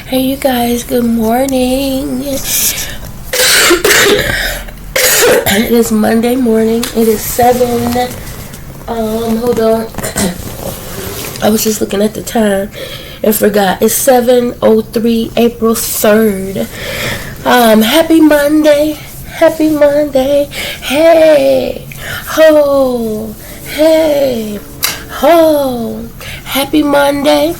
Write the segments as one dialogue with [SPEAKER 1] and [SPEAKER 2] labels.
[SPEAKER 1] Hey, you guys, good morning. It is Monday morning. It is 7. Hold on. I was just looking at the time and forgot. It's 7:03, April 3rd. Happy Monday. Happy Monday. Hey. Ho. Hey. Ho. Happy Monday.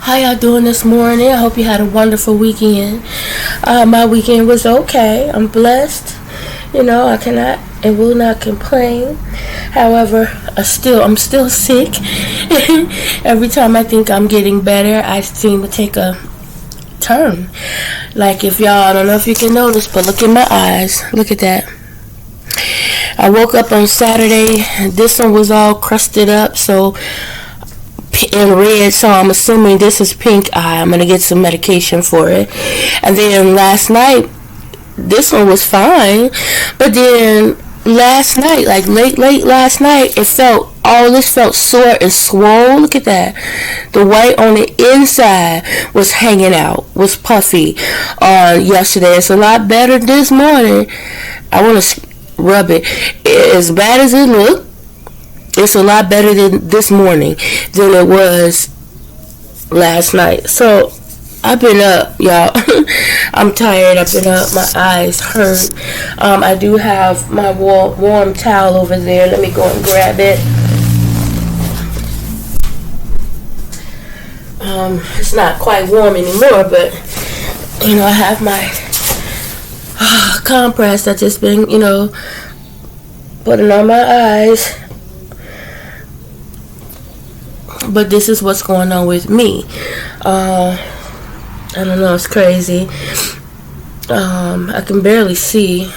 [SPEAKER 1] How y'all doing this morning? I hope you had a wonderful weekend. My weekend was okay. I'm blessed. I cannot and will not complain. However, I'm still sick. Every time I think I'm getting better, I seem to take a turn. Like I don't know if you can notice, but look in my eyes. Look at that. I woke up on Saturday. This one was all crusted up, in red, so I'm assuming this is pink eye. I'm gonna get some medication for it. And then last night, this one was fine, but then last night, like late last night, this felt sore and swollen. Look at that. The white on the inside was hanging out, was puffy yesterday. It's a lot better this morning. I want to rub it. As bad as it looked, it's a lot better than this morning than it was last night. So I've been up, y'all. I'm tired. I've been up. My eyes hurt. I do have my warm towel over there. Let me go and grab it. It's not quite warm anymore, but I have my compress. I just been putting on my eyes. But this is what's going on with me. I don't know, it's crazy. I can barely see.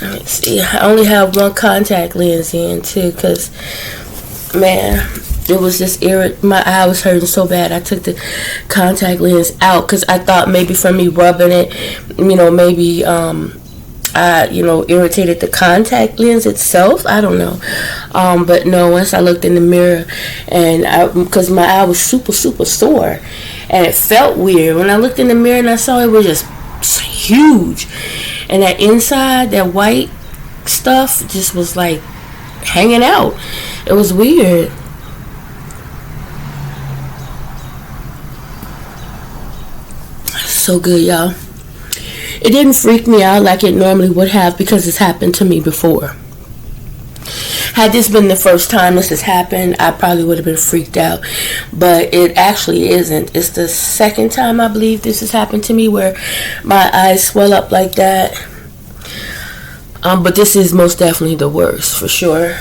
[SPEAKER 1] Let me see. I only have one contact lens in too, because man, it was just my eye was hurting so bad. I took the contact lens out because I thought maybe from me rubbing it, maybe I irritated the contact lens itself. I don't know. But no, once I looked in the mirror, and because my eye was super, super sore, and it felt weird. When I looked in the mirror and I saw it was just huge. And that inside, that white stuff just was like hanging out. It was weird. So good, y'all. It didn't freak me out like it normally would have because it's happened to me before. Had this been the first time this has happened, I probably would have been freaked out. But it actually isn't. It's the second time I believe this has happened to me where my eyes swell up like that. But this is most definitely the worst, for sure.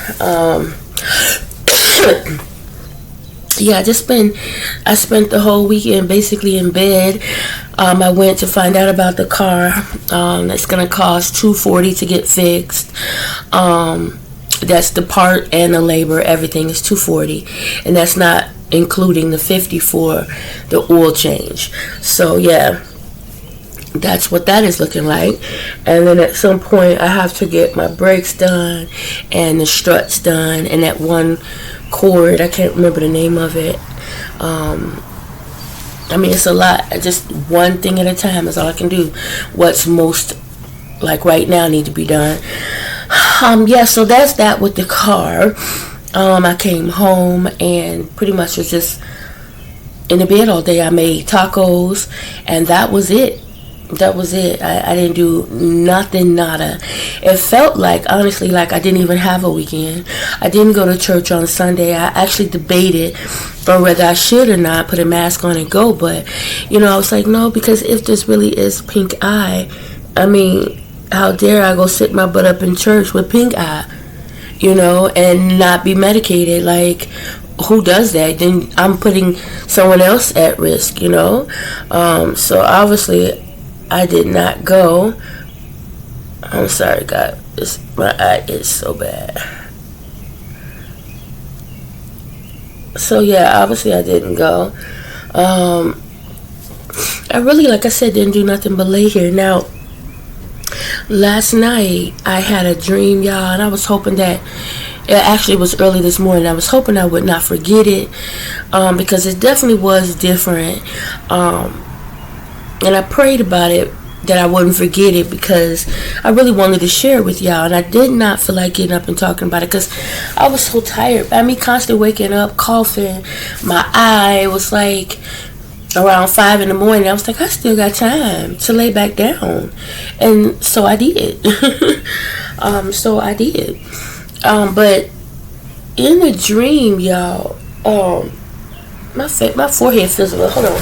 [SPEAKER 1] Yeah, I spent the whole weekend basically in bed. I went to find out about the car. It's going to cost $240 to get fixed. That's the part and the labor. Everything is $240. And that's not including the $50 for the oil change. So, yeah, that's what that is looking like. And then at some point, I have to get my brakes done and the struts done. And that one cord, I can't remember the name of it. It's a lot. Just one thing at a time is all I can do. What's most, like right now, need to be done. So that's that with the car. I came home and pretty much was just in the bed all day. I made tacos, and that was it. I didn't do nothing, nada. It felt like, honestly, like I didn't even have a weekend. I didn't go to church on Sunday. I actually debated on whether I should or not put a mask on and go. But, I was like, no, because if this really is pink eye, how dare I go sit my butt up in church with pink eye, and not be medicated? Like, who does that? Then I'm putting someone else at risk, So obviously I did not go. I'm sorry, God. My eye is so bad. So yeah, obviously I didn't go. I really, like I said, didn't do nothing but lay here. Now, Last night I had a dream, y'all, and I was hoping that it actually was early this morning. I was hoping I would not forget it, because it definitely was different. And I prayed about it that I wouldn't forget it because I really wanted to share it with y'all, and I did not feel like getting up and talking about it because I was so tired. By me constantly waking up, coughing, my eye was like around 5 in the morning. I was like, I still got time to lay back down, and so I did. But in the dream, y'all, my forehead feels a little. Hold on.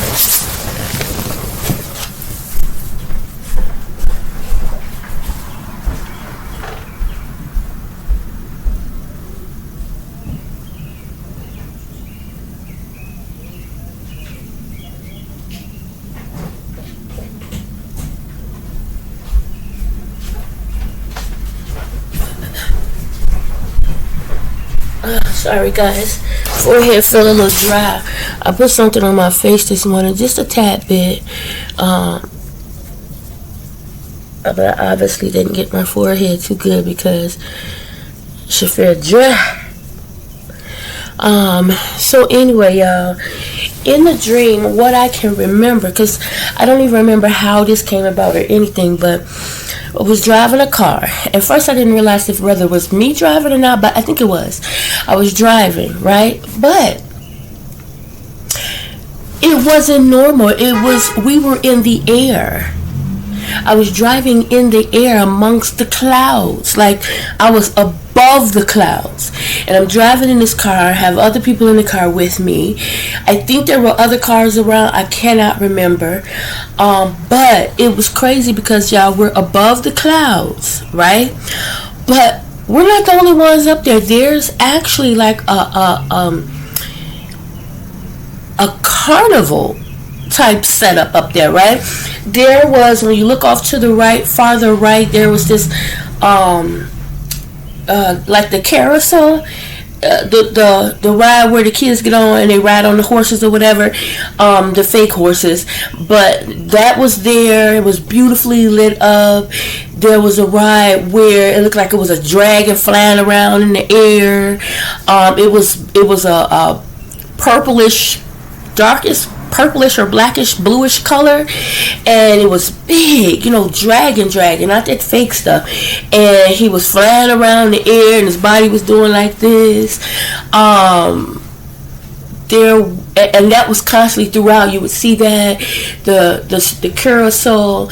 [SPEAKER 1] Sorry guys, forehead felt a little dry. I put something on my face this morning, just a tad bit, but I obviously didn't get my forehead too good because it should feel dry. So anyway, y'all, in the dream, what I can remember, because I don't even remember how this came about or anything, but I was driving a car. At first I didn't realize if whether it was me driving or not, but I think it was. I was driving, right? But it wasn't normal. We were in the air. I was driving in the air amongst the clouds. Like I was above the clouds. And I'm driving in this car. I have other people in the car with me. I think there were other cars around. I cannot remember. But it was crazy because y'all, we're above the clouds, right? But we're not the only ones up there. There's actually like a carnival type setup up there, right? There was, when you look off to the right, farther right, there was this like the carousel, the ride where the kids get on and they ride on the horses or whatever, the fake horses. But that was there. It was beautifully lit up. There was a ride where it looked like it was a dragon flying around in the air. It was a purplish, darkest purplish or blackish bluish color, and it was big, dragon, not that fake stuff. And he was flying around the air and his body was doing like this. And that was constantly throughout. You would see that the carousel,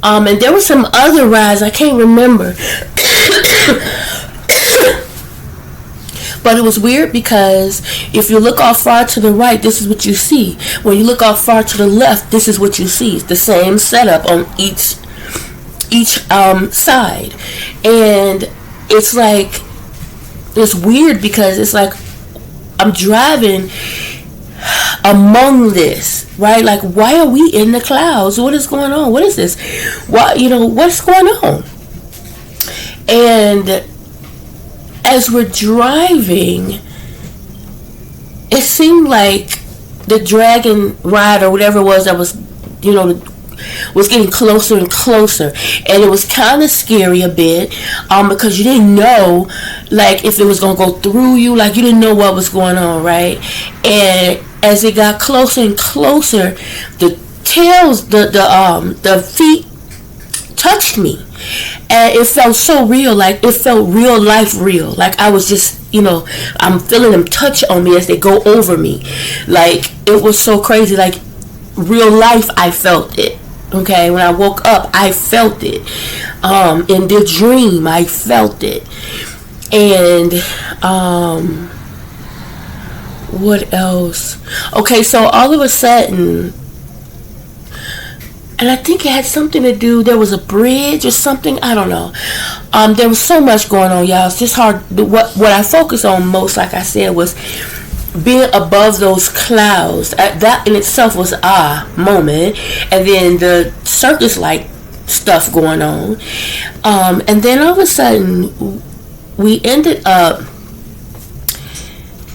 [SPEAKER 1] and there were some other rides I can't remember. But it was weird because if you look off far to the right, this is what you see. When you look off far to the left, this is what you see. It's the same setup on each side. And it's like, it's weird because it's like I'm driving among this, right? Like, why are we in the clouds? What is going on? What is this? What's going on? And as we're driving, it seemed like the dragon ride or whatever it was that was, was getting closer and closer. And it was kind of scary a bit, because you didn't know, like, if it was going to go through you. Like, you didn't know what was going on, right? And as it got closer and closer, the tails, the feet touched me, and it felt so real. Like, it felt real life real. Like, I was just, I'm feeling them touch on me as they go over me. Like, it was so crazy. Like, real life, I felt it. Okay, when I woke up, I felt it. In the dream, I felt it. And what else? Okay, so all of a sudden, and I think it had something to do, there was a bridge or something, I don't know. There was so much going on, y'all. It's just hard. What I focused on most, like I said, was being above those clouds. That in itself was a moment. And then the circus-like stuff going on. And then all of a sudden, we ended up,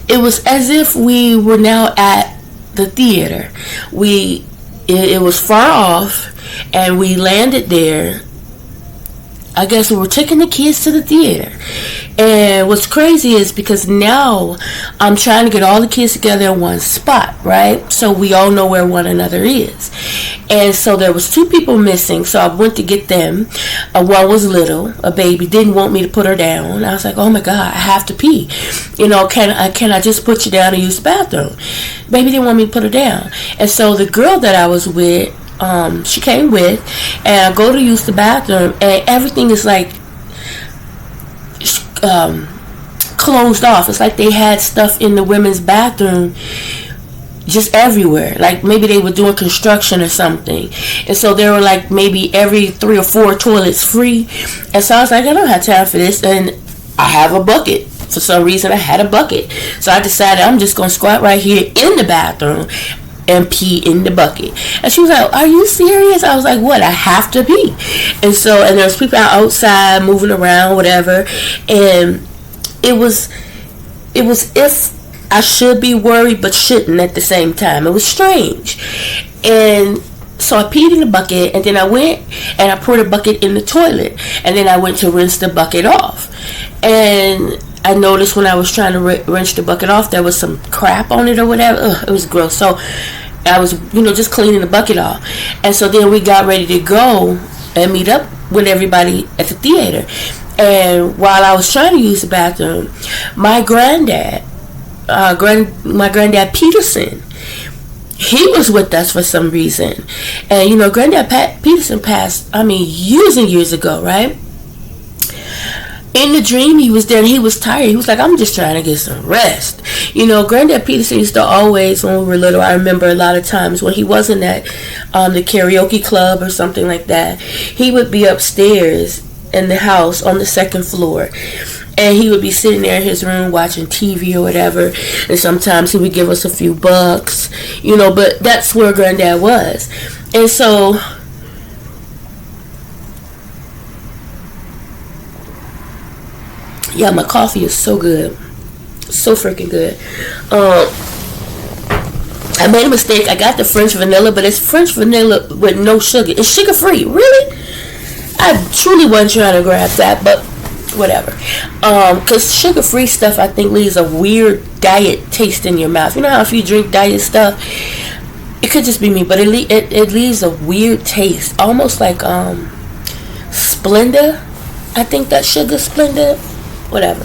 [SPEAKER 1] it was as if we were now at the theater. It was far off, and we landed there, I guess we were taking the kids to the theater. And what's crazy is because now I'm trying to get all the kids together in one spot, right? So we all know where one another is. And so there was 2 people missing, so I went to get them. One was little, a baby, didn't want me to put her down. I was like, oh my God, I have to pee. You know, can I just put you down and use the bathroom? Baby didn't want me to put her down. And so the girl that I was with, she came with, and I go to use the bathroom, and everything is like closed off. It's like they had stuff in the women's bathroom just everywhere. Like maybe they were doing construction or something. And so there were like maybe every 3 or 4 toilets free. And so I was like, I don't have time for this. And I have a bucket. For some reason I had a bucket. So I decided I'm just going to squat right here in the bathroom and pee in the bucket. And she was like, are you serious? I was like, what? I have to pee. And so, and there was people outside moving around, whatever. And it was if I should be worried but shouldn't at the same time. It was strange. And so I peed in the bucket, and then I went and I poured a bucket in the toilet, and then I went to rinse the bucket off. And I noticed when I was trying to rinse the bucket off, there was some crap on it or whatever. Ugh, it was gross. So I was, just cleaning the bucket off. And so then we got ready to go and meet up with everybody at the theater. And while I was trying to use the bathroom, my granddad, my granddad Peterson, he was with us for some reason. And, Granddad Peterson passed, years and years ago, right? In the dream, he was there and he was tired. He was like, I'm just trying to get some rest. Granddad Peterson used to always, when we were little, I remember a lot of times when he wasn't at the karaoke club or something like that, he would be upstairs in the house on the 2nd floor. And he would be sitting there in his room watching TV or whatever. And sometimes he would give us a few bucks, but that's where Granddad was. And so, yeah, my coffee is so good. So freaking good. I made a mistake. I got the French vanilla, but it's French vanilla with no sugar. It's sugar free. Really? I truly wasn't trying to grab that, but whatever. Because sugar free stuff, I think, leaves a weird diet taste in your mouth. You know how if you drink diet stuff, it could just be me, but it leaves a weird taste, almost like Splenda. I think that sugar Splenda. Whatever.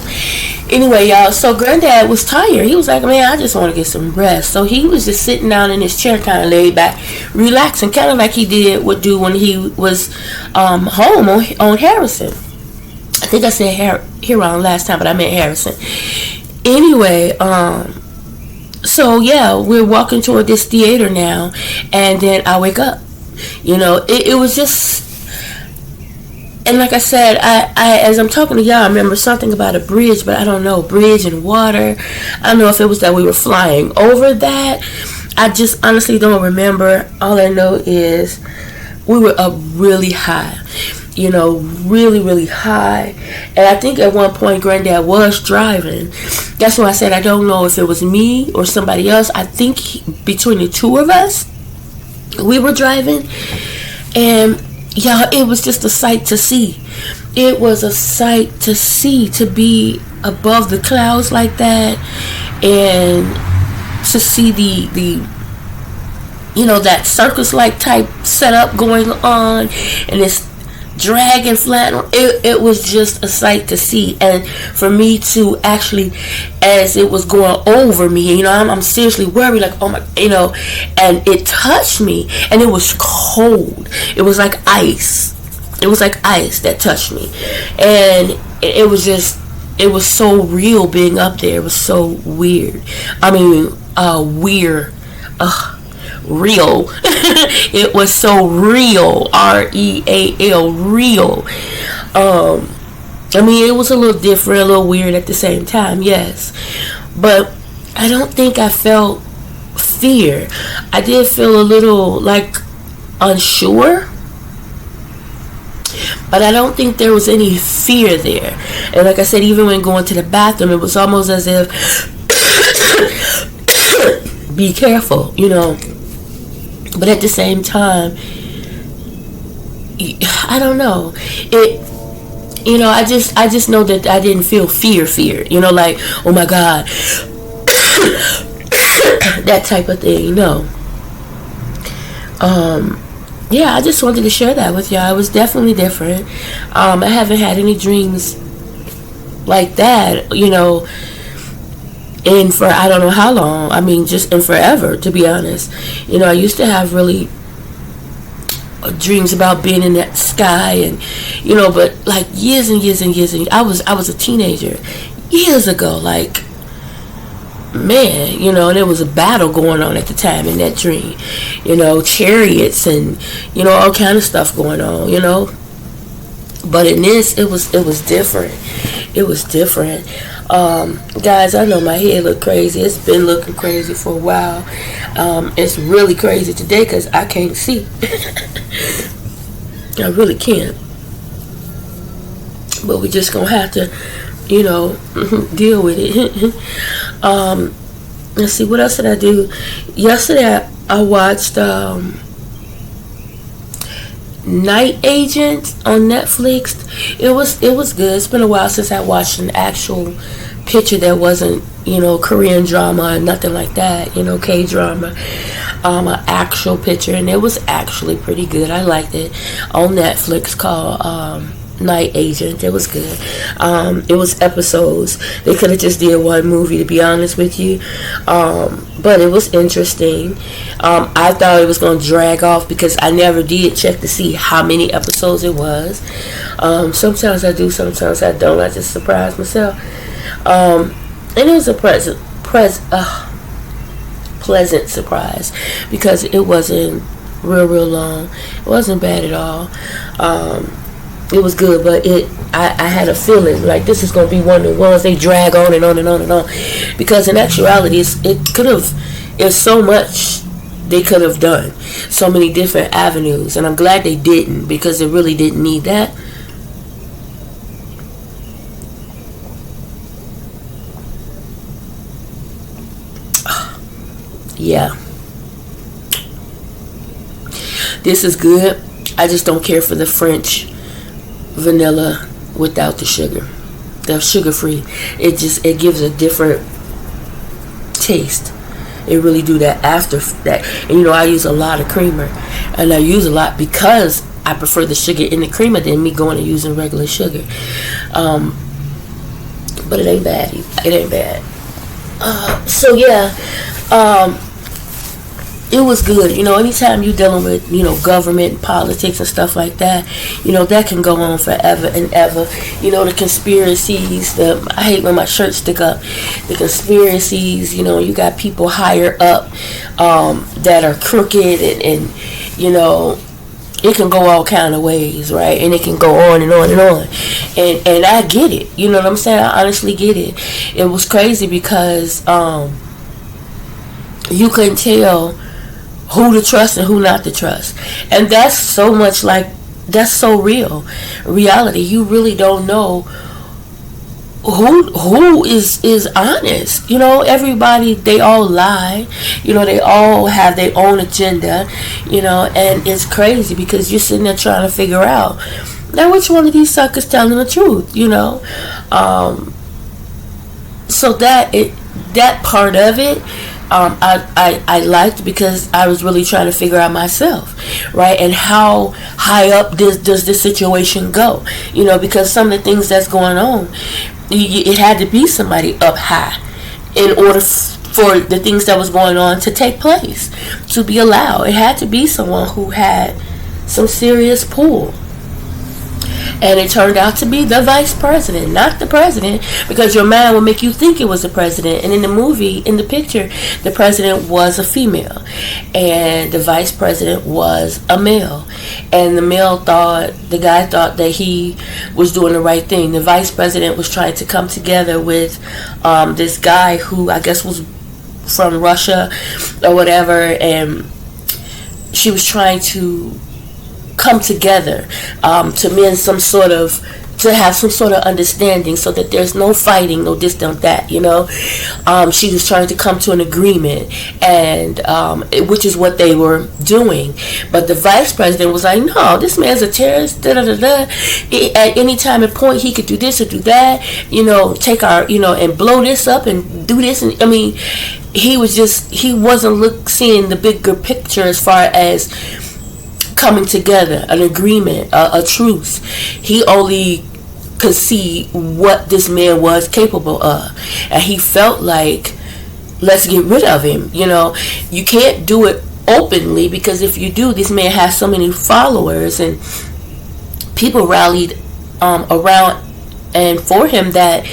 [SPEAKER 1] Anyway, y'all, so Granddad was tired. He was like, man, I just want to get some rest. So he was just sitting down in his chair, kind of laid back, relaxing, kind of like he would do when he was home on Harrison. I think I said Huron last time, but I meant Harrison. Anyway, so yeah, we're walking toward this theater now, and then I wake up. It was just. And like I said, I as I'm talking to y'all, I remember something about a bridge, but I don't know, bridge and water. I don't know if it was that we were flying over that. I just honestly don't remember. All I know is we were up really high, really, really high. And I think at one point Granddad was driving. That's why I said I don't know if it was me or somebody else. I think between the 2 of us, we were driving. And yeah, it was just a sight to see. It was a sight to see, to be above the clouds like that, and to see the that circus-like type setup going on, and this dragon flying. It was just a sight to see. And for me to actually, as it was going over me, I'm seriously worried, like, oh my, and it touched me, and it was cold. It was like ice. It was like ice that touched me. And it was so real being up there. It was so weird. Real. It was so real. REAL, real. It was a little different, a little weird at the same time, yes. But I don't think I felt fear. I did feel a little like unsure, but I don't think there was any fear there. And like I said, even when going to the bathroom, it was almost as if be careful, But at the same time, I don't know. I just know that I didn't feel fear, like, oh my God, that type of thing. No. Yeah, I just wanted to share that with y'all. It was definitely different. I haven't had any dreams like that, and for I don't know how long. I mean, just in forever, to be honest. I used to have really dreams about being in that sky, and but like years and years and years, and I was a teenager years ago, like, man, and there was a battle going on at the time in that dream, chariots and all kind of stuff going on, but in this it was different. It was different. Guys, I know my head look crazy. It's been looking crazy for a while. It's really crazy today because I can't see. I really can't. But we just gonna have to, deal with it. Let's see, what else did I do? Yesterday I watched Night Agent on Netflix. It was good. It's been a while since I watched an actual picture that wasn't, Korean drama or nothing like that, K-drama. An actual picture, and it was actually pretty good. I liked it. On Netflix, called Night Agent. It was good. It was episodes. They could have just did one movie, to be honest with you, but it was interesting. I thought it was going to drag off because I never did check to see how many episodes it was. Sometimes I do, sometimes I don't. I just surprise myself. And it was a pleasant surprise because it wasn't real long. It wasn't bad at all. It was good, but I had a feeling like this is going to be one of the ones they drag on and on and on and on, because in actuality it's so much they could have done, so many different avenues, and I'm glad they didn't, because it really didn't need that. Yeah, this is good. I just don't care for the French vanilla without the sugar, the sugar free. It gives a different taste. It really do that after that. And I use a lot of creamer, and I use a lot because I prefer the sugar in the creamer than me going and using regular sugar. But it ain't bad. It ain't bad. So yeah, it was good. Anytime you're dealing with, government and politics and stuff like that, that can go on forever and ever. The conspiracies, I hate when my shirts stick up. The conspiracies, you got people higher up that are crooked, and it can go all kind of ways, right? And it can go on and on and on. And I get it. You know what I'm saying? I honestly get it. It was crazy because you couldn't tell who to trust and who not to trust. And that's so much that's so real. Reality. You really don't know who is honest. Everybody, they all lie. They all have their own agenda. And it's crazy because you're sitting there trying to figure out, now, which one of these suckers telling the truth. So that part of it, I liked, because I was really trying to figure out myself, right? And how high up does this situation go? Because some of the things that's going on, it had to be somebody up high in order for the things that was going on to take place, to be allowed. It had to be someone who had some serious pull. And it turned out to be the vice president, not the president, because your mind will make you think it was the president. And in the movie, in the picture, the president was a female, and the vice president was a male. And the guy thought that he was doing the right thing. The vice president was trying to come together with this guy who I guess was from Russia or whatever, and she was trying to come together to mend some sort of to have some sort of understanding so that there's no fighting, no this, no that, she was trying to come to an agreement, and which is what they were doing. But the vice president was like, no, this man's a terrorist, da da da da. At any time and point, he could do this or do that, take our, and blow this up and do this. And I mean, he wasn't seeing the bigger picture as far as coming together, an agreement, a truce. He only could see what this man was capable of, and he felt like, let's get rid of him. You can't do it openly, because if you do, this man has so many followers and people rallied around and for him, that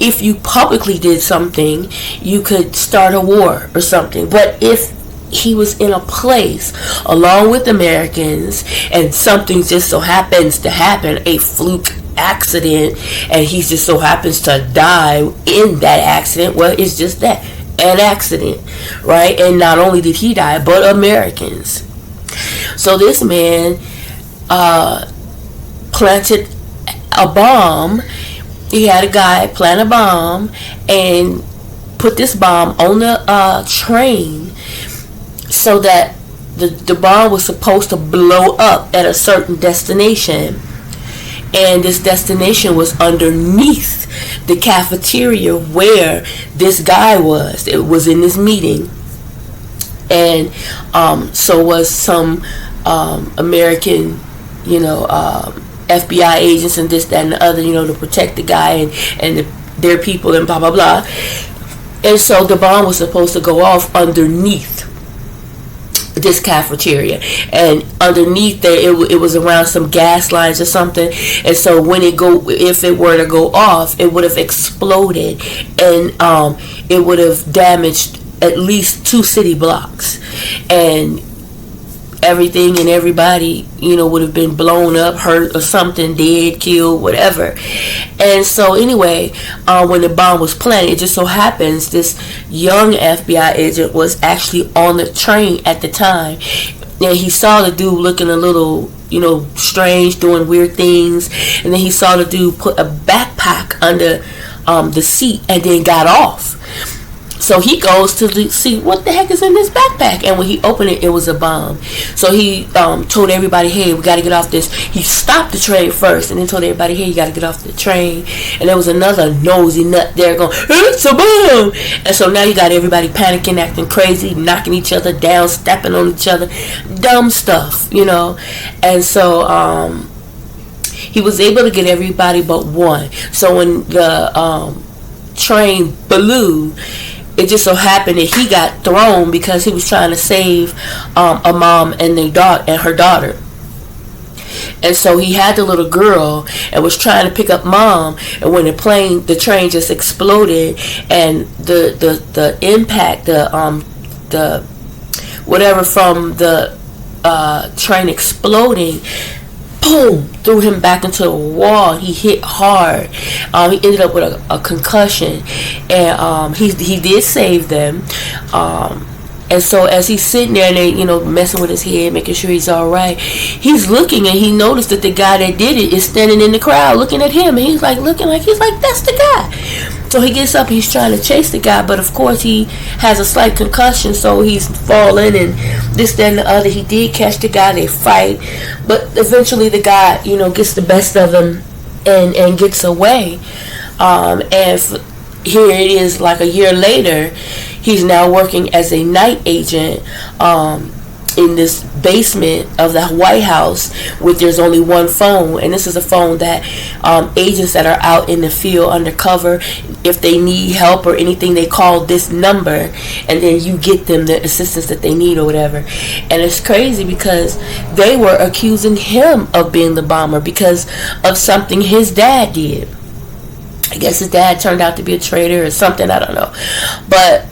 [SPEAKER 1] if you publicly did something, you could start a war or something. But if he was in a place along with Americans and something just so happens to happen, a fluke accident, and he just so happens to die in that accident, well, it's just that, an accident, right? And not only did he die, but Americans. So this man planted a bomb. He had a guy plant a bomb and put this bomb on the train, so that the bomb was supposed to blow up at a certain destination. And this destination was underneath the cafeteria where this guy was. It was in this meeting. And so was some American, FBI agents and this, that, and the other, to protect the guy and their people and blah, blah, blah. And so the bomb was supposed to go off underneath this cafeteria, and underneath there it was around some gas lines or something. And so if it were to go off, it would have exploded, and it would have damaged at least 2 city blocks, and everything and everybody, would have been blown up, hurt or something, dead, killed, whatever. And so anyway, when the bomb was planted, it just so happens this young FBI agent was actually on the train at the time. And he saw the dude looking a little, strange, doing weird things. And then he saw the dude put a backpack under the seat and then got off. So he goes to see what the heck is in this backpack, and when he opened it, it was a bomb. So he told everybody, hey, we got to get off this. He stopped the train first, and then told everybody, hey, you got to get off the train. And there was another nosy nut there going, it's a bomb. And so now you got everybody panicking, acting crazy, knocking each other down, stepping on each other, dumb stuff, And so he was able to get everybody but one. So when the train blew, it just so happened that he got thrown because he was trying to save a mom and her daughter. And so he had the little girl and was trying to pick up mom, and when the train just exploded, and the impact, the whatever from the train exploding, boom, threw him back into the wall. He hit hard. He ended up with a concussion, and he did save them. And so as he's sitting there and they, messing with his head, making sure he's all right, he's looking, and he noticed that the guy that did it is standing in the crowd looking at him, and he's like, that's the guy. So he gets up, he's trying to chase the guy, but of course he has a slight concussion, so he's falling and this, that, and the other. He did catch the guy, they fight, but eventually the guy, gets the best of him and gets away. Here it is, like a year later, he's now working as a night agent in this basement of the White House, with there's only one phone, and this is a phone that agents that are out in the field undercover, if they need help or anything, they call this number, and then you get them the assistance that they need or whatever. And it's crazy because they were accusing him of being the bomber because of something his dad did. I guess his dad turned out to be a traitor or something, I don't know. But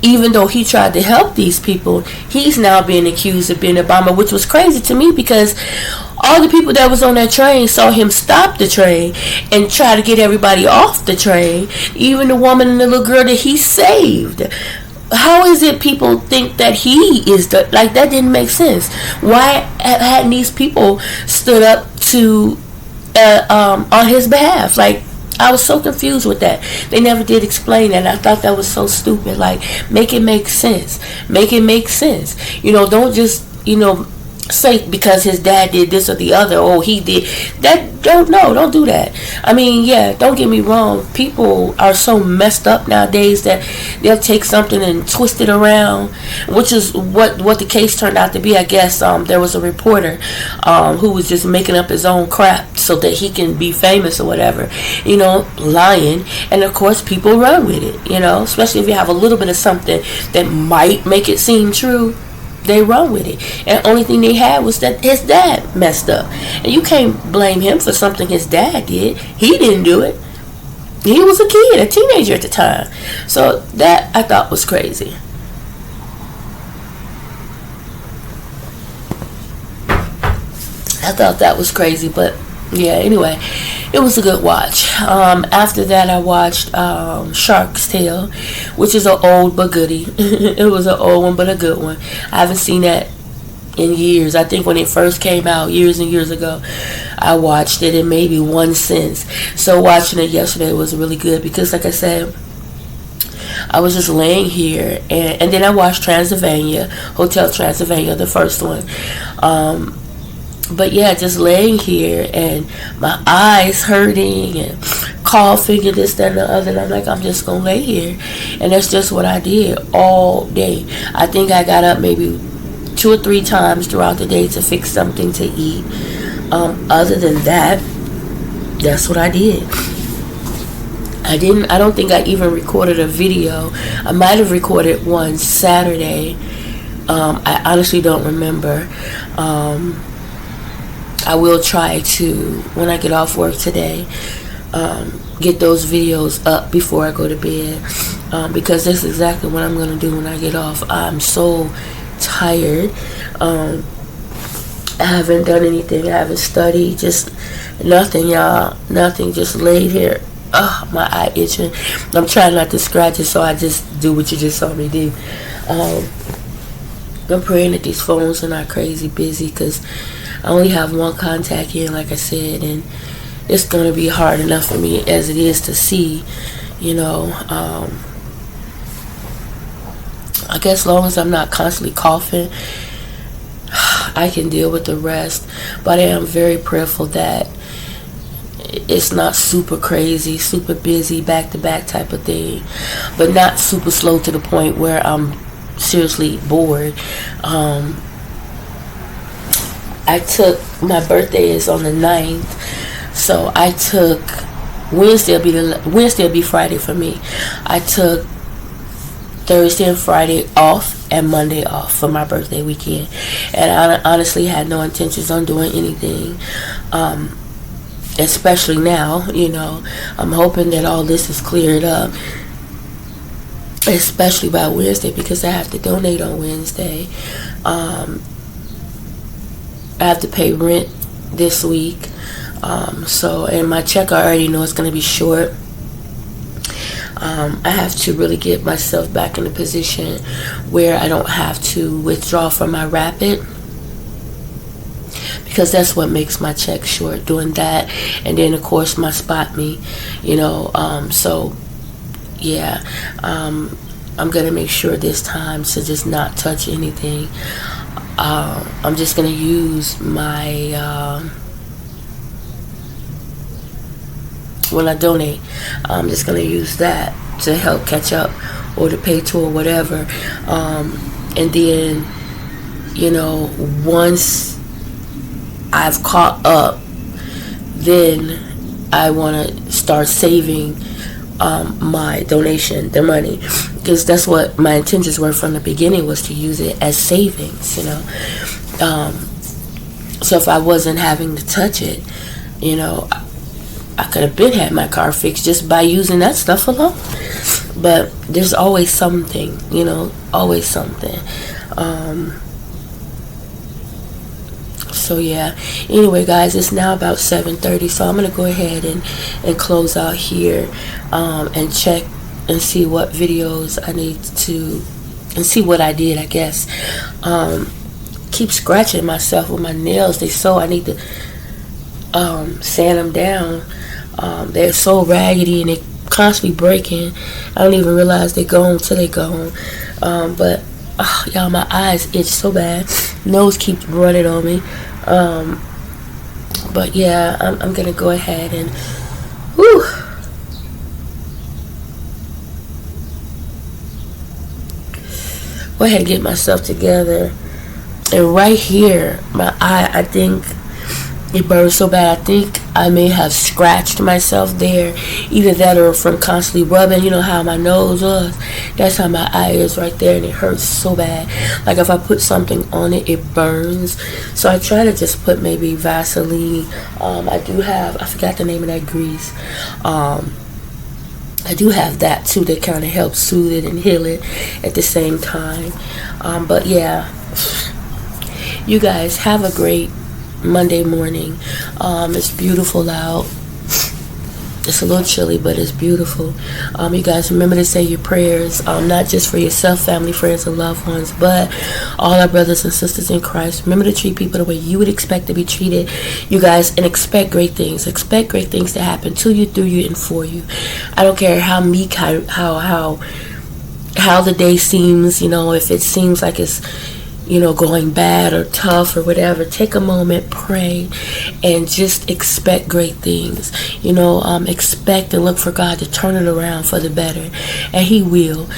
[SPEAKER 1] even though he tried to help these people, he's now being accused of being a bomber, which was crazy to me because all the people that was on that train saw him stop the train and try to get everybody off the train, even the woman and the little girl that he saved. How is it people think that he is that didn't make sense? Why hadn't these people stood up to on his behalf. Like, I was so confused with that. They never did explain that. And I thought that was so stupid. Like, make it make sense. Make it make sense. Don't just, say because his dad did this or the other, or he did that. Don't do that. I mean, yeah, don't get me wrong, people are so messed up nowadays that they'll take something and twist it around, which is what the case turned out to be. I guess there was a reporter who was just making up his own crap so that he can be famous or whatever, lying. And of course people run with it, especially if you have a little bit of something that might make it seem true. They run with it. And the only thing they had was that his dad messed up. And you can't blame him for something his dad did. He didn't do it. He was a kid, a teenager at the time. So that I thought was crazy. I thought that was crazy, but yeah, anyway, it was a good watch. After that, I watched Shark's Tale, which is an old but goodie. It was an old one, but a good one. I haven't seen that in years. I think when it first came out years and years ago, I watched it, and maybe one since. So watching it yesterday was really good because, like I said, I was just laying here, and then I watched Transylvania, Hotel Transylvania, the first one. But yeah, just laying here and my eyes hurting and coughing and this, that, and the other. And I'm like, I'm just going to lay here. And that's just what I did all day. I think I got up maybe 2 or 3 times throughout the day to fix something to eat. Other than that, that's what I did. I don't think I even recorded a video. I might have recorded one Saturday. I honestly don't remember. I will try to, when I get off work today, get those videos up before I go to bed, because that's exactly what I'm going to do when I get off. I'm so tired. I haven't done anything. I haven't studied. Just nothing, y'all. Nothing. Just laid here. My eye itching. I'm trying not to scratch it, so I just do what you just saw me do. I'm praying that these phones are not crazy busy, because I only have one contact in, like I said, and it's going to be hard enough for me as it is to see, I guess as long as I'm not constantly coughing, I can deal with the rest. But I am very prayerful that it's not super crazy, super busy, back-to-back type of thing, but not super slow to the point where I'm seriously bored. I took, my birthday is on the 9th, so I took Wednesday will be Friday for me. I took Thursday and Friday off and Monday off for my birthday weekend, and I honestly had no intentions on doing anything, especially now. I'm hoping that all this is cleared up, especially by Wednesday, because I have to donate on Wednesday. I have to pay rent this week, and my check I already know it's going to be short. I have to really get myself back in a position where I don't have to withdraw from my Rapid, because that's what makes my check short, doing that, and then of course my SpotMe, so yeah, I'm gonna make sure this time to just not touch anything. I'm just gonna use my when I donate, I'm just gonna use that to help catch up or to pay to or whatever, and then once I've caught up, then I want to start saving my donation, the money, because that's what my intentions were from the beginning, was to use it as savings, so if I wasn't having to touch it, I could have been had my car fixed just by using that stuff alone. But there's always something, always something. So yeah, anyway guys, it's now about 7:30, so I'm gonna go ahead and close out here, and check and see what videos I need to, and see what I did, I guess. Keep scratching myself with my nails. I need to sand them down. They're so raggedy and they constantly breaking. I don't even realize they're gone till they gone. But y'all, my eyes itch so bad. Nose keeps running on me. But yeah, I'm gonna go ahead and go ahead and get myself together. And right here, my eye, I think it burns so bad. I think I may have scratched myself there. Either that or from constantly rubbing. You know how my nose was? That's how my eye is right there, and it hurts so bad. Like if I put something on it, it burns. So I try to just put maybe Vaseline. I do have, I forgot the name of that grease. I do have that too that kind of helps soothe it and heal it at the same time. But yeah, you guys have a great Monday morning. It's beautiful out. It's a little chilly, but it's beautiful. You guys remember to say your prayers, not just for yourself, family, friends, and loved ones, but all our brothers and sisters in Christ. Remember to treat people the way you would expect to be treated, you guys, and expect great things. Expect great things to happen to you, through you, and for you. I don't care how meek, how the day seems. You know, if it seems like it's, you know, going bad or tough or whatever, take a moment, pray, and just expect great things. You know, expect and look for God to turn it around for the better, and He will.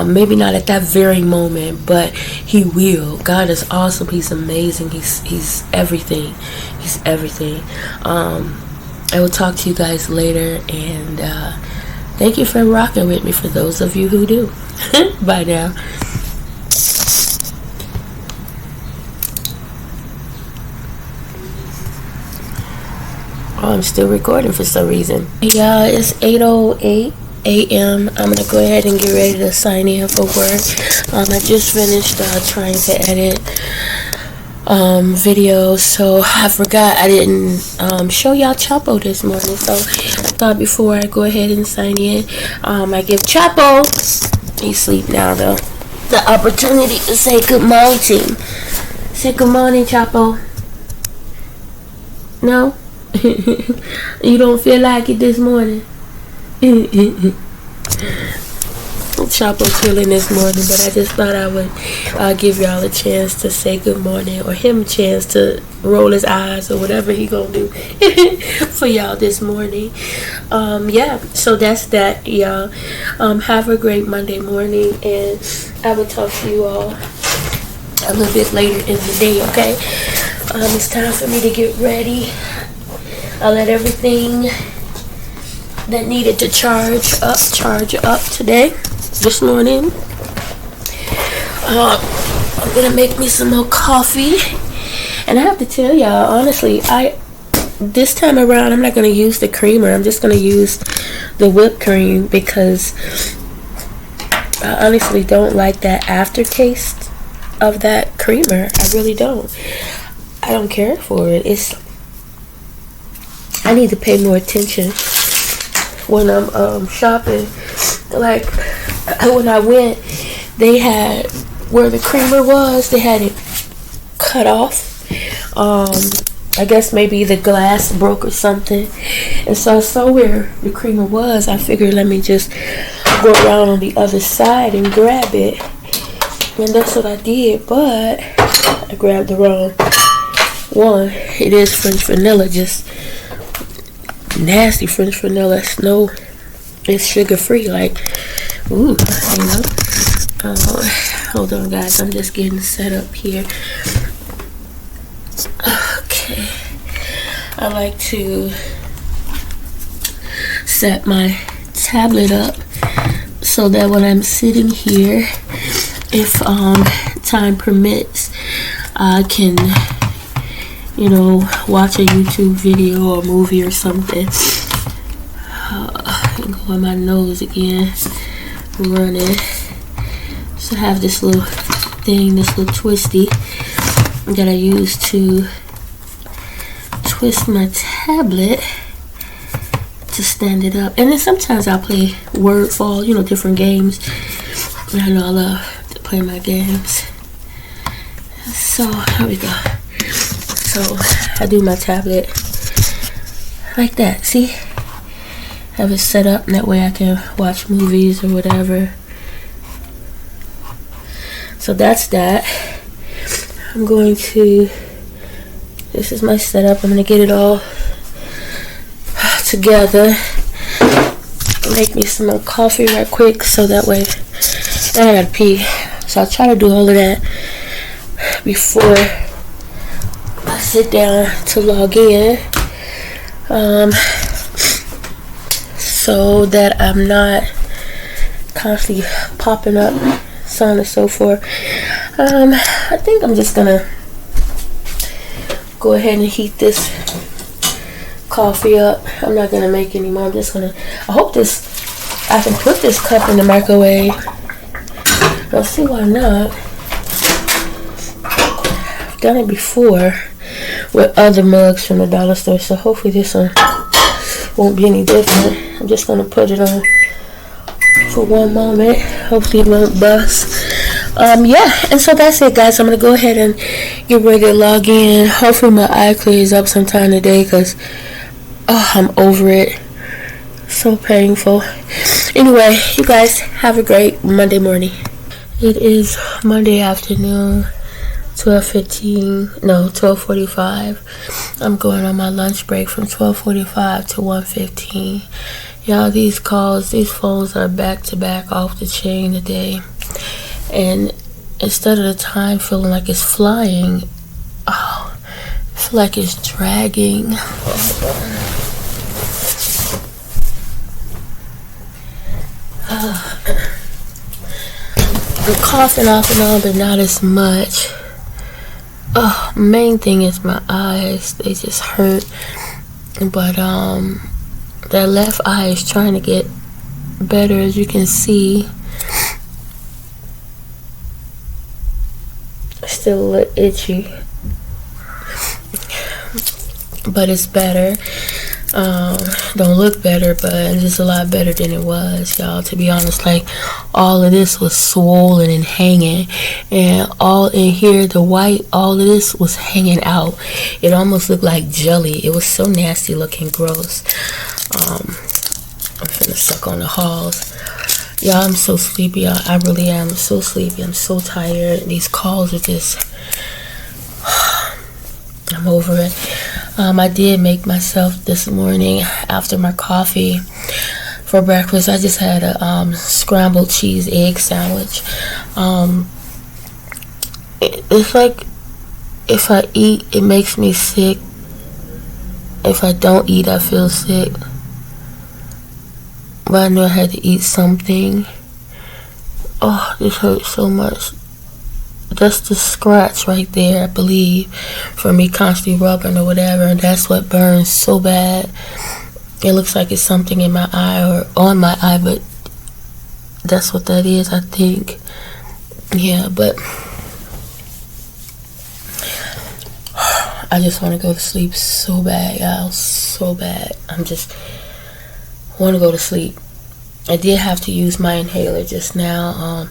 [SPEAKER 1] Maybe not at that very moment, but He will. God is awesome. He's amazing. He's everything. He's everything. I will talk to you guys later, and thank you for rocking with me, for those of you who do. Bye now. Oh, I'm still recording for some reason. Yeah, it's 8:08 a.m. I'm gonna go ahead and get ready to sign in for work. I just finished trying to edit videos, so I forgot I didn't show y'all Chapo this morning. So I thought before I go ahead and sign in, I give Chapo, he's asleep now though, the opportunity to say good morning. Say good morning, Chapo. No? You don't feel like it this morning? Chapo's feeling this morning, but I just thought I would give y'all a chance to say good morning, or him a chance to roll his eyes, or whatever he gonna do for y'all this morning. Yeah, so that's that, y'all. Have a great Monday morning, and I will talk to you all a little bit later in the day, okay? It's time for me to get ready. I let everything that needed to charge up today, this morning. I'm gonna make me some more coffee, and I have to tell y'all honestly, this time around I'm not gonna use the creamer. I'm just gonna use the whipped cream, because I honestly don't like that aftertaste of that creamer. I really don't. I don't care for it. I need to pay more attention when I'm shopping. Like when I went, they had, where the creamer was, they had it cut off. I guess maybe the glass broke or something, and so I saw where the creamer was. I figured let me just go around on the other side and grab it, and that's what I did. But I grabbed the wrong one. It is French vanilla, just nasty French vanilla. It's sugar free, like, ooh, you know. Hold on, guys, I'm just getting set up here. Okay, I like to set my tablet up so that when I'm sitting here, if time permits, I can, you know, watch a YouTube video or movie or something. Go on my nose again, running. So I have this little thing, this little twisty that I use to twist my tablet to stand it up. And then sometimes I'll play Wordfall, you know, different games. I know I love to play my games. So here we go. So I do my tablet like that. See, have it set up, and that way I can watch movies or whatever. So that's that. I'm going to, this is my setup. I'm going to get it all together. Make me some more coffee right quick, so that way, and I gotta pee. So I'll try to do all of that before I sit down to log in, so that I'm not constantly popping up, so on and so forth. I think I'm just gonna go ahead and heat this coffee up. I'm not gonna make any more. I'm just gonna, I hope I can put this cup in the microwave. I'll see why not. I've done it before with other mugs from the dollar store, so hopefully this one won't be any different. I'm just gonna put it on for one moment. Hopefully it won't bust. Yeah, and so that's it, guys. I'm gonna go ahead and get ready to log in. Hopefully my eye clears up sometime today, because I'm over it. So painful. Anyway, you guys have a great Monday morning. It is Monday afternoon, 12:45. I'm going on my lunch break from 12:45 to 1:15. Y'all, these phones are back to back off the chain today. And instead of the time feeling like it's flying, I feel like it's dragging. I'm coughing off and on, but not as much. Main thing is my eyes. They just hurt. But that left eye is trying to get better, as you can see. Still a little itchy, but it's better. Don't look better, but it's just a lot better than it was, y'all. To be honest, like, all of this was swollen and hanging, and all in here, the white, all of this was hanging out. It almost looked like jelly. It was so nasty looking, gross. I'm finna suck on the halls. Y'all, I'm so sleepy. I really am so sleepy. I'm so tired. These calls are just, I'm over it. I did make myself this morning, after my coffee, for breakfast. I just had a scrambled cheese egg sandwich. It's like, if I eat, it makes me sick. If I don't eat, I feel sick. But I knew I had to eat something. This hurts so much. That's the scratch right there, I believe, from me constantly rubbing or whatever, and that's what burns so bad. It looks like it's something in my eye or on my eye, but that's what that is, I think. Yeah, but I just want to go to sleep so bad, y'all, so bad. I want to go to sleep. I did have to use my inhaler just now.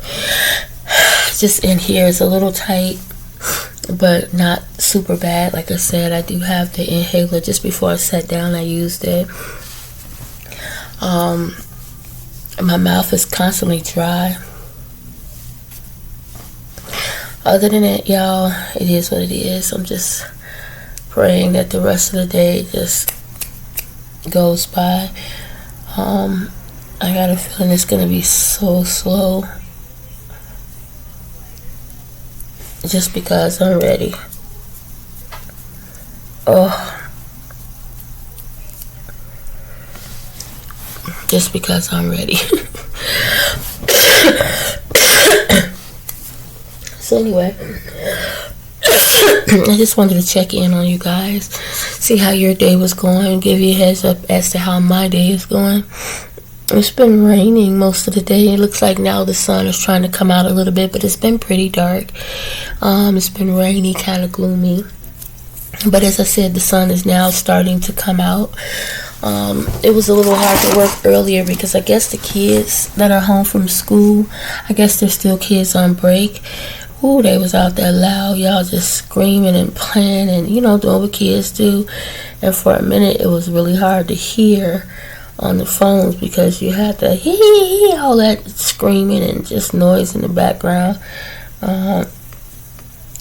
[SPEAKER 1] Just in here, it's a little tight, but not super bad. Like I said, I do have the inhaler. Just before I sat down, I used it. My mouth is constantly dry. Other than that, y'all, it is what it is. I'm just praying that the rest of the day just goes by. I got a feeling it's gonna be so slow, just because I'm ready. Just because I'm ready. So anyway, I just wanted to check in on you guys, see how your day was going, give you a heads up as to how my day is going. It's been raining most of the day. It looks like now the sun is trying to come out a little bit, but it's been pretty dark. It's been rainy, kind of gloomy. But as I said, the sun is now starting to come out. It was a little hard to work earlier because I guess the kids that are home from school, I guess there's still kids on break. Ooh, they was out there loud, y'all, just screaming and playing and, doing what kids do. And for a minute, it was really hard to hear on the phones because you had to hear all that screaming and just noise in the background.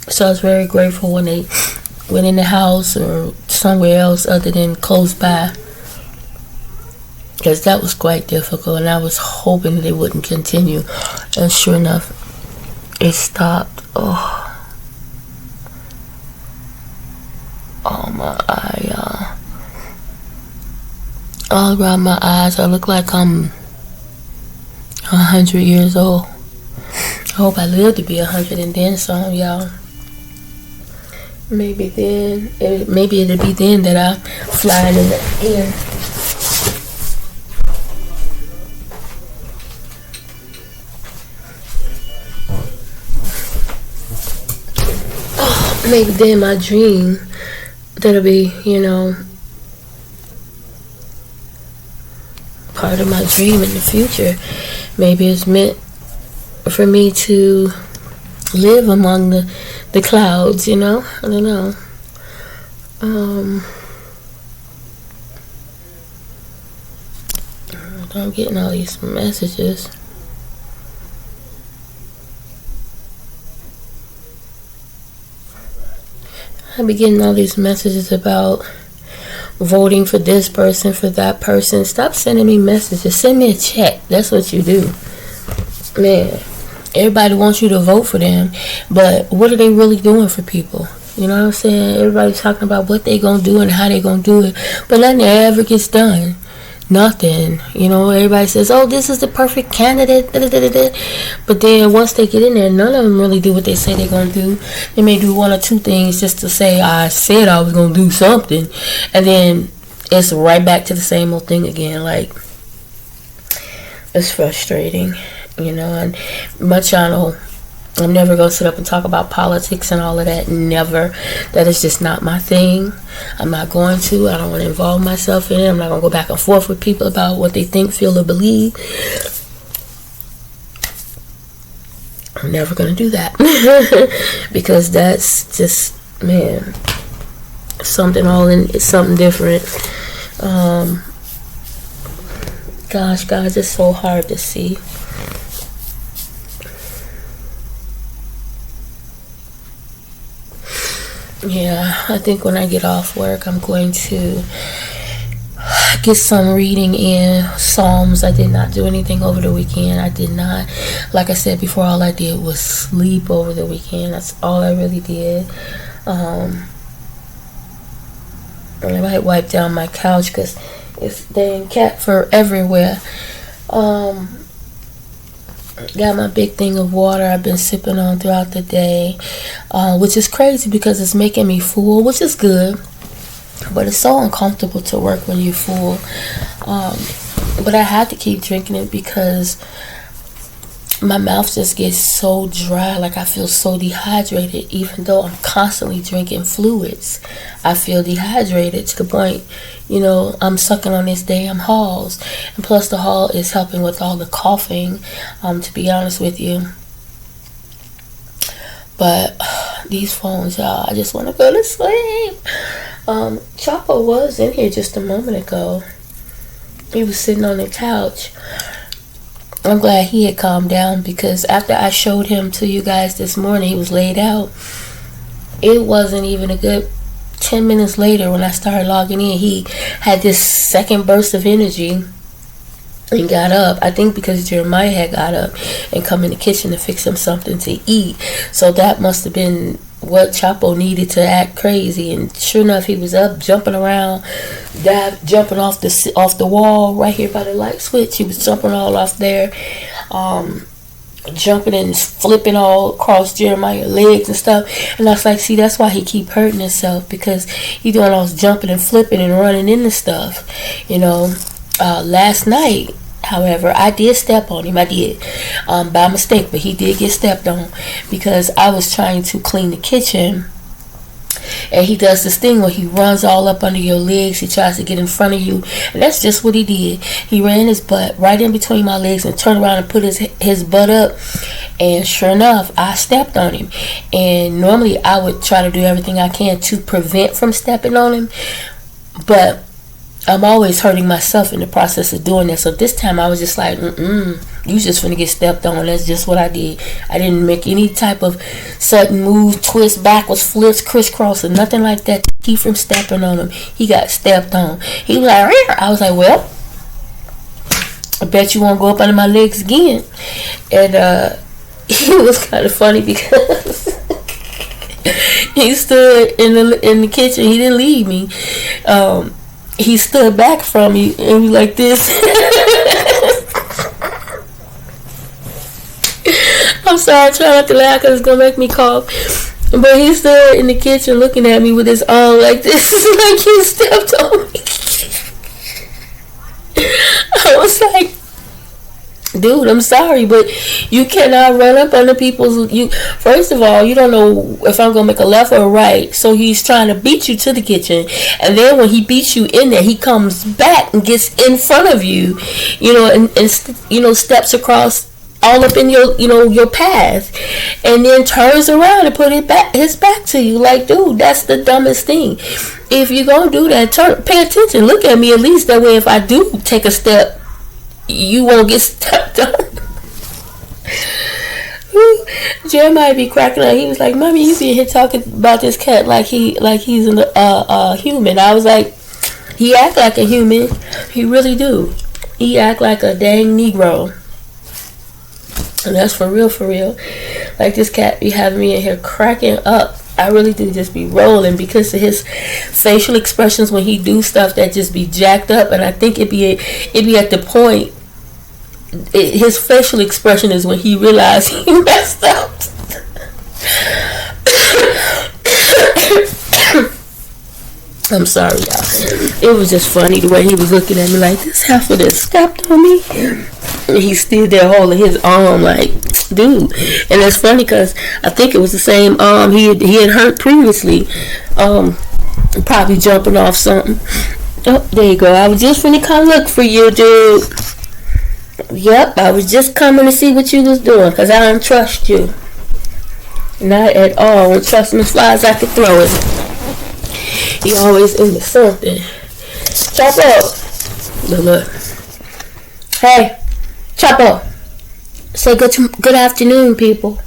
[SPEAKER 1] So I was very grateful when they went in the house or somewhere else other than close by, because that was quite difficult, and I was hoping they wouldn't continue. And sure enough, it stopped. My eye, y'all. All around my eyes, I look like I'm 100 years old. I hope I live to be 100 and then some, y'all. Maybe it'll be then that I'm flying in the air. Maybe then my dream, that'll be, part of my dream in the future. Maybe it's meant for me to live among the clouds, I don't know. I'm getting all these messages. I be getting all these messages about voting for this person, for that person. Stop sending me messages. Send me a check. That's what you do. Man, everybody wants you to vote for them, but what are they really doing for people? You know what I'm saying? Everybody's talking about what they gonna do and how they gonna do it, but nothing ever gets done. Nothing. Everybody says, oh, this is the perfect candidate, but then once they get in there, none of them really do what they say they're gonna do. They may do one or two things just to say, I said I was gonna do something, and then it's right back to the same old thing again. Like, it's frustrating, and my channel, I'm never going to sit up and talk about politics and all of that. Never. That is just not my thing. I'm not going to. I don't want to involve myself in it. I'm not going to go back and forth with people about what they think, feel, or believe. I'm never going to do that. Because that's just, man, something it's something different. Gosh, guys, it's so hard to see. Yeah, I think when I get off work, I'm going to get some reading in. Psalms. I did not do anything over the weekend. I did not. Like I said before, all I did was sleep over the weekend. That's all I really did. I might wipe down my couch because it's dang cat fur everywhere. Got my big thing of water I've been sipping on throughout the day, which is crazy because it's making me full, which is good, but it's so uncomfortable to work when you're full. But I had to keep drinking it because my mouth just gets so dry. Like, I feel so dehydrated. Even though I'm constantly drinking fluids, I feel dehydrated to the point, I'm sucking on this damn Halls. And plus the Hall is helping with all the coughing, to be honest with you. But these phones, y'all, I just want to go to sleep. Chapo was in here just a moment ago. He was sitting on the couch. I'm glad he had calmed down, because after I showed him to you guys this morning, he was laid out. It wasn't even a good 10 minutes later when I started logging in, he had this second burst of energy and got up. I think because Jeremiah had got up and come in the kitchen to fix him something to eat. So that must have been what Chapo needed to act crazy. And sure enough, he was up, jumping around, jumping off the wall right here by the light switch. He was jumping all off there, jumping and flipping all across Jeremiah's legs and stuff. And I was like, see, that's why he keep hurting himself, because he doing all this jumping and flipping and running into stuff. Last night, however, I did step on him. I did, by mistake, but he did get stepped on because I was trying to clean the kitchen. And he does this thing where he runs all up under your legs. He tries to get in front of you. And that's just what he did. He ran his butt right in between my legs and turned around and put his butt up. And sure enough, I stepped on him. And normally I would try to do everything I can to prevent from stepping on him, but I'm always hurting myself in the process of doing that. So this time I was just like, you just finna get stepped on. That's just what I did. I didn't make any type of sudden move, twist, backwards, flips, crisscross, or nothing like that to keep from stepping on him. He got stepped on. He was like, I was like, well, I bet you won't go up under my legs again. And it was kind of funny because he stood in the kitchen. He didn't leave me. He stood back from me and was like this. I'm sorry, I try not to laugh because it's going to make me cough. But he stood in the kitchen looking at me with his arm like this, like he stepped on me. I was like, dude, I'm sorry, but you cannot run up under people's. First of all, you don't know if I'm gonna make a left or a right, so he's trying to beat you to the kitchen, and then when he beats you in there, he comes back and gets in front of you, and steps across all up in your path, and then turns around and put his back to you. Like, dude, that's the dumbest thing. If you're gonna do that, pay attention. Look at me at least. That way, if I do take a step, you won't get stepped on. Jeremiah be cracking up. He was like, "Mommy, you be here talking about this cat like he's a human." I was like, "He act like a human. He really do. He act like a dang Negro." And that's for real, for real. Like, this cat be having me in here cracking up. I really do just be rolling because of his facial expressions when he do stuff that just be jacked up. And I think it be at the point, his facial expression is when he realized he messed up. I'm sorry, y'all. It was just funny the way he was looking at me like, this heifer that stepped on me. And he stood there holding his arm like, dude. And it's funny because I think it was the same arm he had hurt previously. Probably jumping off something. Oh, there you go. I was just finna come look for you, dude. Yep, I was just coming to see what you was doing because I don't trust you. Not at all. I don't trust him as far as I could throw it. He always into something. Chapo. Look. Hey, Chapo. Say good afternoon, people.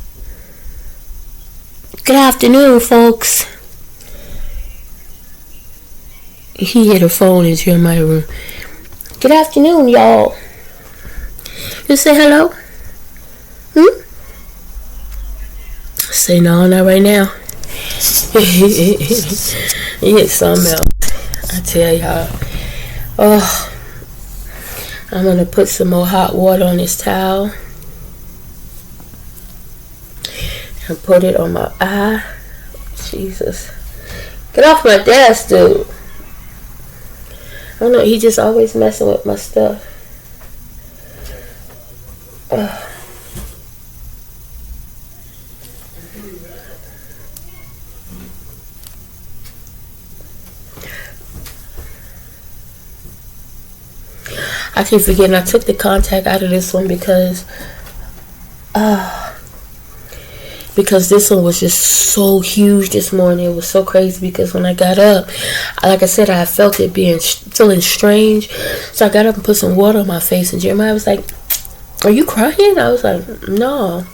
[SPEAKER 1] Good afternoon, folks. He hit a phone in Jeremiah's room. Good afternoon, y'all. You say hello? Say no, not right now. He hit something else. I tell y'all. Oh, I'm gonna put some more hot water on this towel and put it on my eye. Jesus, get off my desk, dude. I don't know. He just always messing with my stuff. I keep forgetting I took the contact out of this one because this one was just so huge this morning. It was so crazy because when I got up, like I said, I felt it feeling strange. So I got up and put some water on my face, and Jeremiah was like, "Are you crying?" I was like, "No."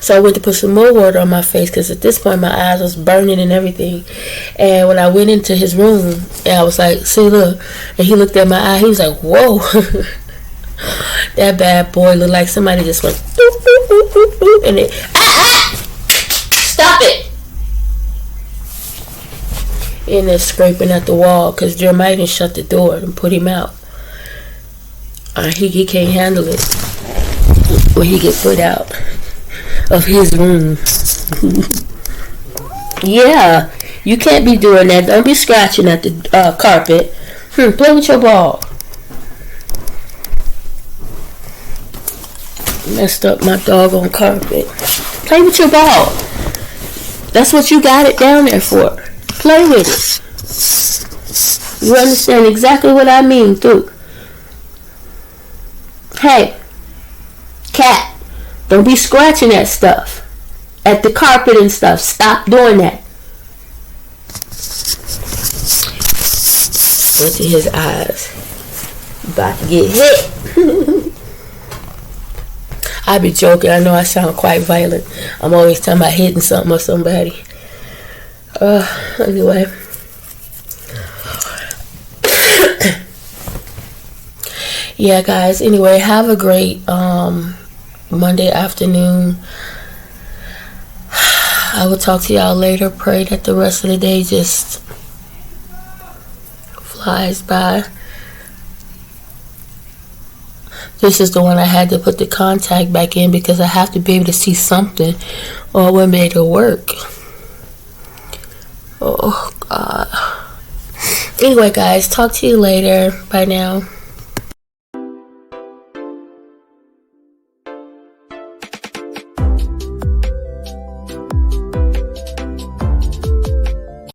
[SPEAKER 1] So I went to put some more water on my face because at this point my eyes was burning and everything. And when I went into his room, and I was like, "See, look," and he looked at my eye. He was like, "Whoa." That bad boy looked like somebody just went boop, boop, boop, boop, boop, and it stop it. And they're scraping at the wall because Jeremiah didn't shut the door and put him out. He can't handle it when he gets put out of his room. Yeah, you can't be doing that. Don't be scratching at the carpet. Play with your ball. Messed up my doggone carpet. Play with your ball. That's what you got it down there for. Play with it. You understand exactly what I mean, too. Hey, cat, Don't be scratching at stuff. At the carpet and stuff. Stop doing that. Went to his eyes. About to get hit. I be joking. I know I sound quite violent. I'm always talking about hitting something or somebody. Anyway. Yeah, guys. Anyway, have a great Monday afternoon. I will talk to y'all later. Pray that the rest of the day just flies by. This is the one I had to put the contact back in because I have to be able to see something or I wouldn't be able to work. Oh, God. Anyway, guys, talk to you later. Bye now.